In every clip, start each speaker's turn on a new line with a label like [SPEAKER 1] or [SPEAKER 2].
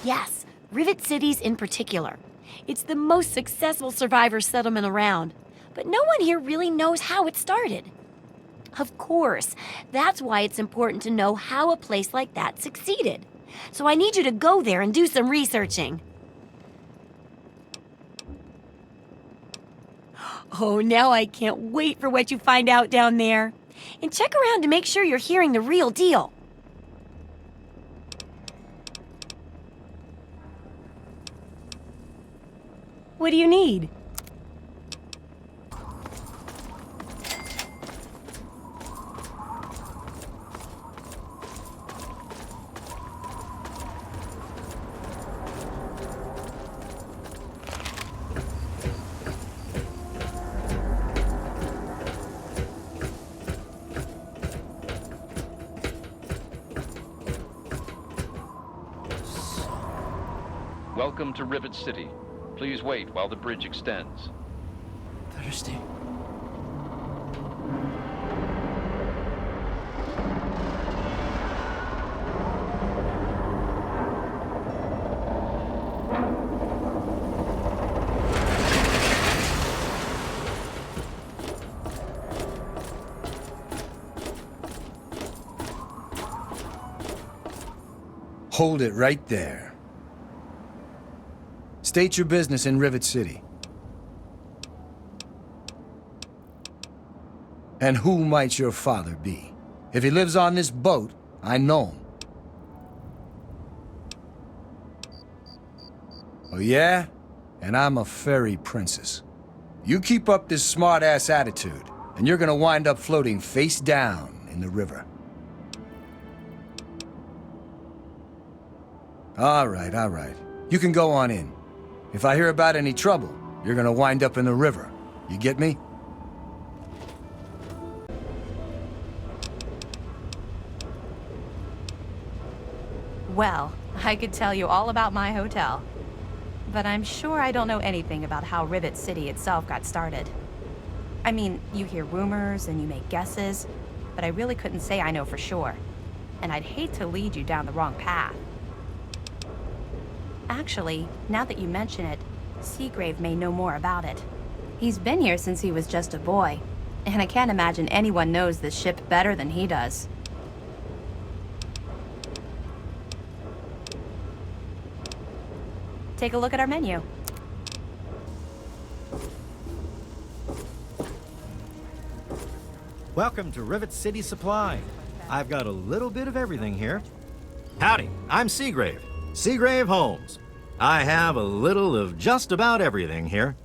[SPEAKER 1] Yes, Rivet Cities in particular. It's the most successful survivor settlement around, but no one here really knows how it started. Of course, that's why it's important to know how a place like that succeeded. So I need you to go there and do some researching. Oh, now I can't wait for what you find out down there. And check around to make sure you're hearing the real deal. What do you need?
[SPEAKER 2] Welcome to Rivet City. Please wait while the bridge extends.
[SPEAKER 3] Thirsty.
[SPEAKER 4] Hold it right there. State your business in Rivet City. And who might your father be? If he lives on this boat, I know him. Oh yeah? And I'm a fairy princess. You keep up this smart-ass attitude, and you're gonna wind up floating face down in the river. All right. You can go on in. If I hear about any trouble, you're gonna wind up in the river. You get me?
[SPEAKER 5] Well, I could tell you all about my hotel. But I'm sure I don't know anything about how Rivet City itself got started. I mean, you hear rumors and you make guesses, but I really couldn't say I know for sure. And I'd hate to lead you down the wrong path. Actually, now that you mention it, Seagrave may know more about it. He's been here since he was just a boy, and I can't imagine anyone knows this ship better than he does. Take a look at our menu.
[SPEAKER 6] Welcome to Rivet City Supply. I've got a little bit of everything here. Howdy, I'm Seagrave. Seagrave Holmes. I have a little of just about everything here.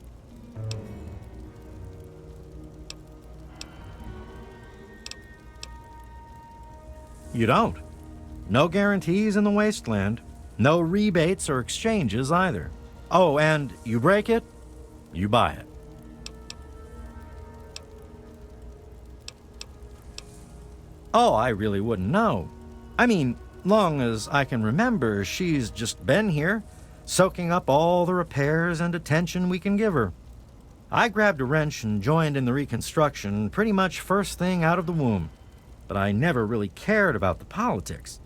[SPEAKER 6] You don't. No guarantees in the Wasteland. No rebates or exchanges either. Oh, and you break it, you buy it. Oh, I really wouldn't know. I mean, long as I can remember, she's just been here, soaking up all the repairs and attention we can give her. I grabbed a wrench and joined in the reconstruction pretty much first thing out of the womb, but I never really cared about the politics.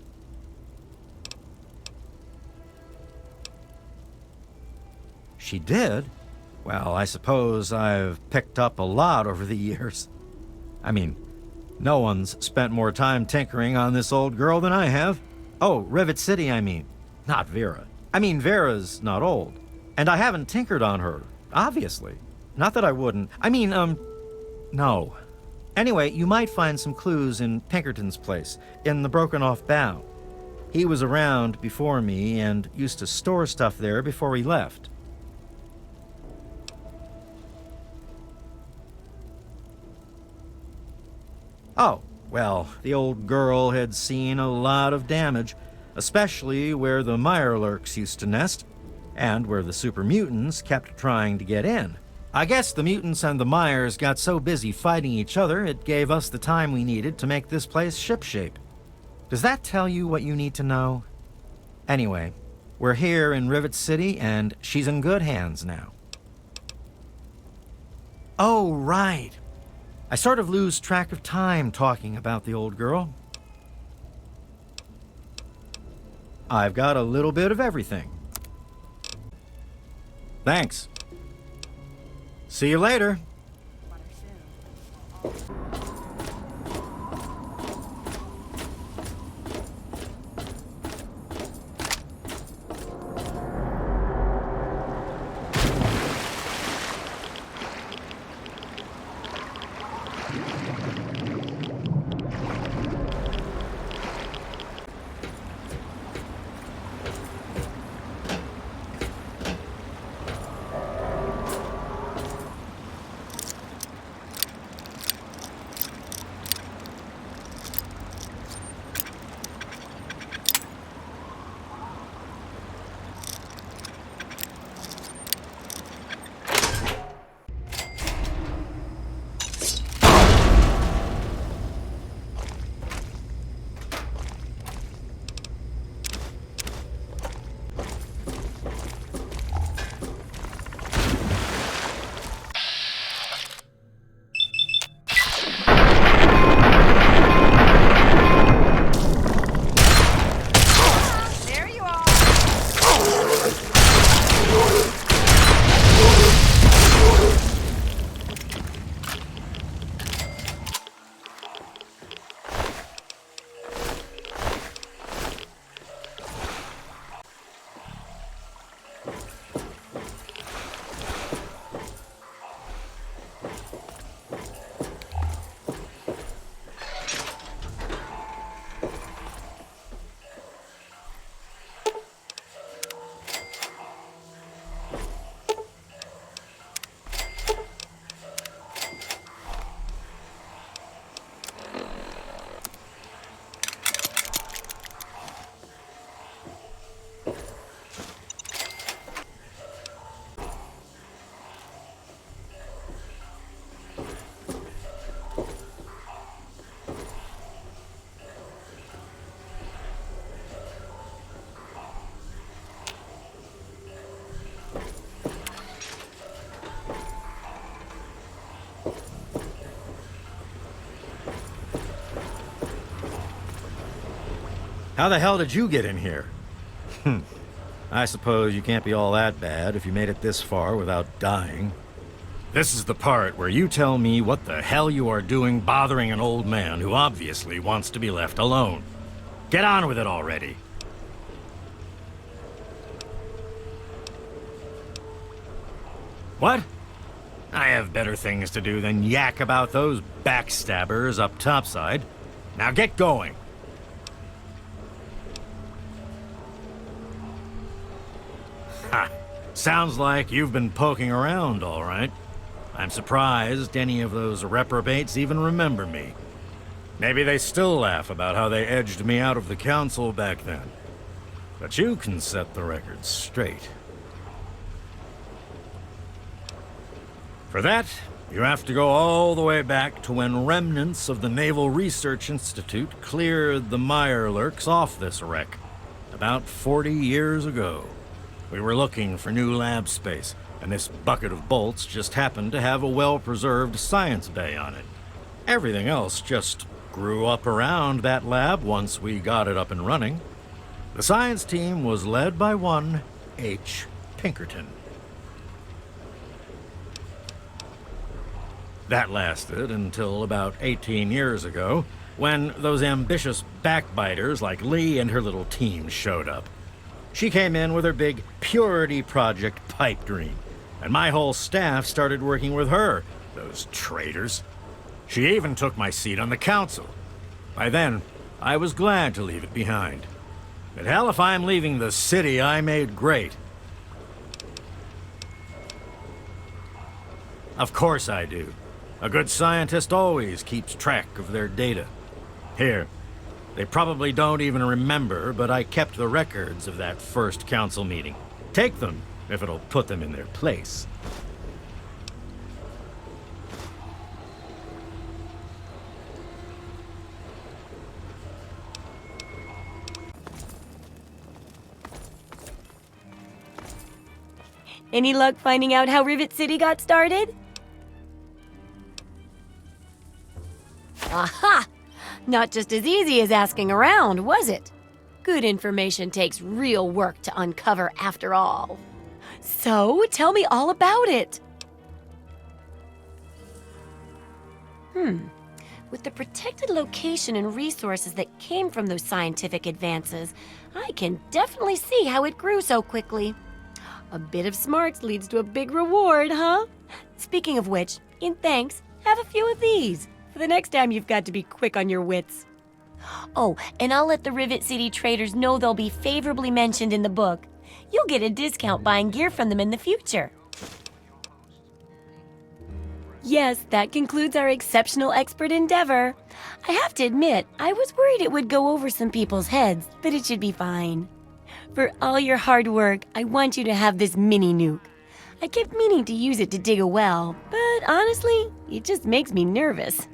[SPEAKER 6] She did? Well, I suppose I've picked up a lot over the years. I mean, no one's spent more time tinkering on this old girl than I have. Oh, Rivet City, I mean. Not Vera. I mean, Vera's not old. And I haven't tinkered on her, obviously. Not that I wouldn't. I mean, no. Anyway, you might find some clues in Pinkerton's place, in the broken-off bow. He was around before me and used to store stuff there before he left. Oh, well, the old girl had seen a lot of damage, especially where the Mirelurks used to nest, and where the super mutants kept trying to get in. I guess the mutants and the Myers got so busy fighting each other, it gave us the time we needed to make this place shipshape. Does that tell you what you need to know? Anyway, we're here in Rivet City, and she's in good hands now. Oh, right. I sort of lose track of time talking about the old girl. I've got a little bit of everything. Thanks. See you later. How the hell did you get in here? I suppose you can't be all that bad if you made it this far without dying. This is the part where you tell me what the hell you are doing bothering an old man who obviously wants to be left alone. Get on with it already. What? I have better things to do than yak about those backstabbers up topside. Now get going. Ha! Sounds like you've been poking around, all right. I'm surprised any of those reprobates even remember me. Maybe they still laugh about how they edged me out of the council back then. But you can set the record straight. For that, you have to go all the way back to when remnants of the Naval Research Institute cleared the Mirelurks off this wreck, about 40 years ago. We were looking for new lab space, and this bucket of bolts just happened to have a well-preserved science bay on it. Everything else just grew up around that lab once we got it up and running. The science team was led by one H. Pinkerton. That lasted until about 18 years ago, when those ambitious backbiters like Lee and her little team showed up. She came in with her big purity project pipe dream, and my whole staff started working with her, those traitors. She even took my seat on the council. By then, I was glad to leave it behind. But hell, if I'm leaving the city I made great. Of course I do. A good scientist always keeps track of their data. Here, they probably don't even remember, but I kept the records of that first council meeting. Take them, if it'll put them in their place.
[SPEAKER 1] Any luck finding out how Rivet City got started? Aha! Not just as easy as asking around, was it? Good information takes real work to uncover after all. So, tell me all about it. With the protected location and resources that came from those scientific advances, I can definitely see how it grew so quickly. A bit of smarts leads to a big reward, huh? Speaking of which, in thanks, have a few of these for the next time you've got to be quick on your wits. Oh, and I'll let the Rivet City traders know they'll be favorably mentioned in the book. You'll get a discount buying gear from them in the future. Yes, that concludes our exceptional expert endeavor. I have to admit, I was worried it would go over some people's heads, but it should be fine. For all your hard work, I want you to have this mini nuke. I kept meaning to use it to dig a well, but honestly, it just makes me nervous.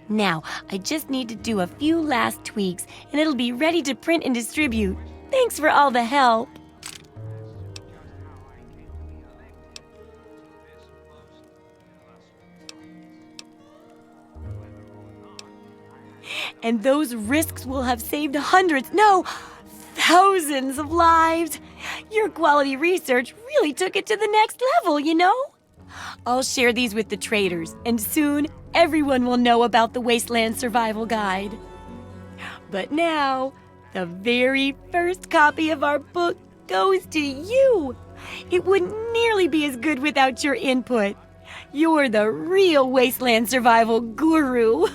[SPEAKER 1] Now, I just need to do a few last tweaks, and it'll be ready to print and distribute. Thanks for all the help. And those risks will have saved hundreds, no, thousands of lives. Your quality research really took it to the next level, you know? I'll share these with the traders, and soon everyone will know about the Wasteland Survival Guide. But now, the very first copy of our book goes to you. It wouldn't nearly be as good without your input. You're the real Wasteland Survival Guru.